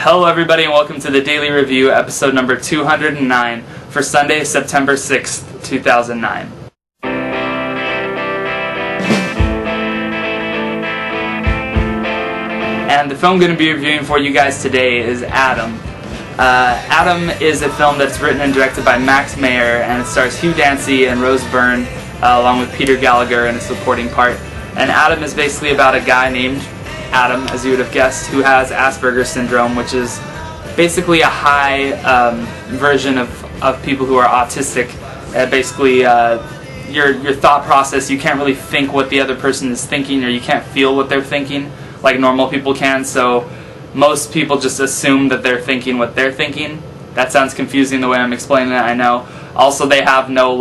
Hello everybody and welcome to the Daily Review, episode number 209 for Sunday, September 6th, 2009. And the film I'm going to be reviewing for you guys today is Adam. Adam is a film that's written and directed by Max Mayer, and it stars Hugh Dancy and Rose Byrne, along with Peter Gallagher in a supporting part. And Adam is basically about a guy named Adam, as you would have guessed, who has Asperger's syndrome, which is basically a high version of people who are autistic. Basically, your thought process, you can't really think what the other person is thinking, or you can't feel what they're thinking like normal people can, so most people just assume that they're thinking what they're thinking. That sounds confusing the way I'm explaining it, I know. Also, they have no,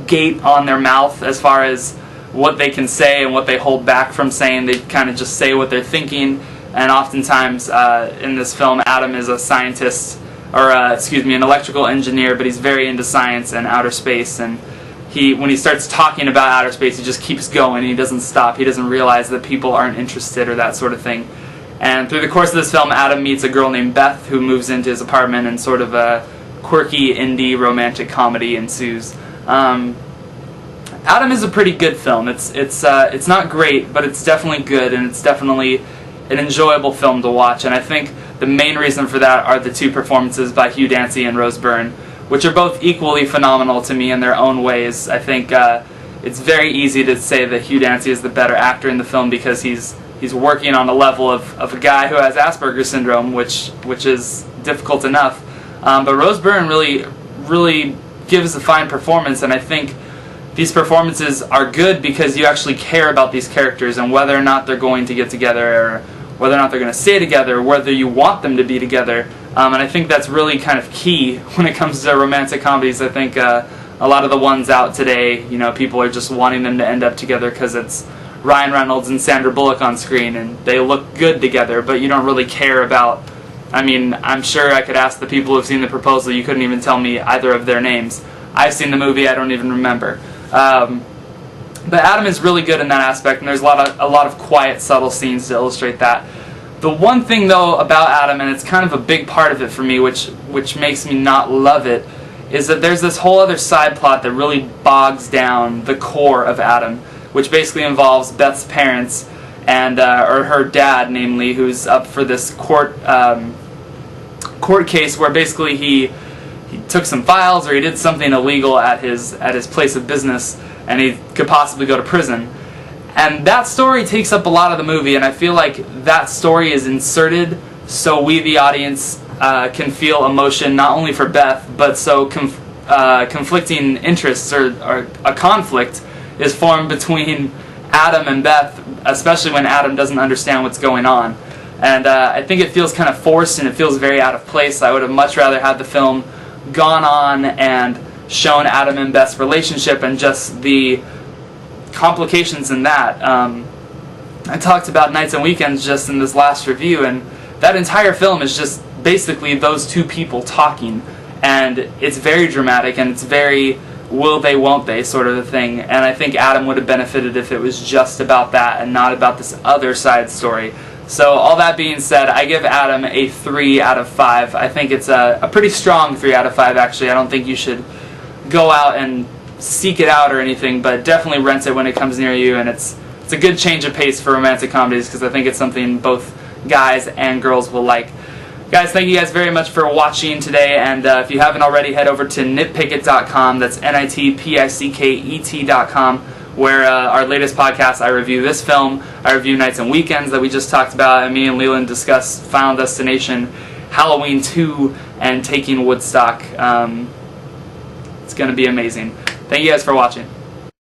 gate on their mouth as far as what they can say and what they hold back from saying. They kind of just say what they're thinking, and oftentimes in this film Adam is a scientist, or an electrical engineer, but he's very into science and outer space, and when he starts talking about outer space, he just keeps going, he doesn't stop, he doesn't realize that people aren't interested or that sort of thing. And through the course of this film, Adam meets a girl named Beth who moves into his apartment, and sort of a quirky indie romantic comedy ensues. Adam is a pretty good film. It's not great, but it's definitely good, and it's definitely an enjoyable film to watch. And I think the main reason for that are the two performances by Hugh Dancy and Rose Byrne, which are both equally phenomenal to me in their own ways. I think it's very easy to say that Hugh Dancy is the better actor in the film because he's working on a level of a guy who has Asperger's syndrome, which is difficult enough. But Rose Byrne really gives a fine performance, and I think these performances are good because you actually care about these characters and whether or not they're going to get together, or whether or not they're going to stay together, or whether you want them to be together. And I think that's really kind of key when it comes to romantic comedies. I think a lot of the ones out today, people are just wanting them to end up together because it's Ryan Reynolds and Sandra Bullock on screen and they look good together, but you don't really care about... I'm sure I could ask the people who have seen The Proposal, you couldn't even tell me either of their names. I've seen the movie, I don't even remember. But Adam is really good in that aspect, and there's a lot of quiet, subtle scenes to illustrate that. The one thing, though, about Adam, and it's kind of a big part of it for me, which makes me not love it, is that there's this whole other side plot that really bogs down the core of Adam, which basically involves Beth's parents, and or her dad, namely, who's up for this court case where basically he took some files, or he did something illegal at his place of business, and he could possibly go to prison. And that story takes up a lot of the movie, and I feel like that story is inserted so we, the audience, can feel emotion not only for Beth, but so conflicting interests, or a conflict is formed between Adam and Beth, especially when Adam doesn't understand what's going on. And I think it feels kind of forced, and it feels very out of place. I would have much rather had the film gone on and shown Adam and Beth's relationship and just the complications in that. I talked about Nights and Weekends just in this last review, and that entire film is just basically those two people talking, and it's very dramatic, and it's very will they, won't they sort of a thing, and I think Adam would have benefited if it was just about that and not about this other side story. So all that being said, I give Adam a 3 out of 5. I think it's a pretty strong 3 out of 5, actually. I don't think you should go out and seek it out or anything, but definitely rent it when it comes near you, and it's a good change of pace for romantic comedies because I think it's something both guys and girls will like. Guys, thank you guys very much for watching today, and if you haven't already, head over to nitpicket.com, that's nitpicket.com, where our latest podcast, I review this film, I review Nights and Weekends that we just talked about, and me and Leland discuss Final Destination, Halloween 2, and Taking Woodstock. It's going to be amazing. Thank you guys for watching.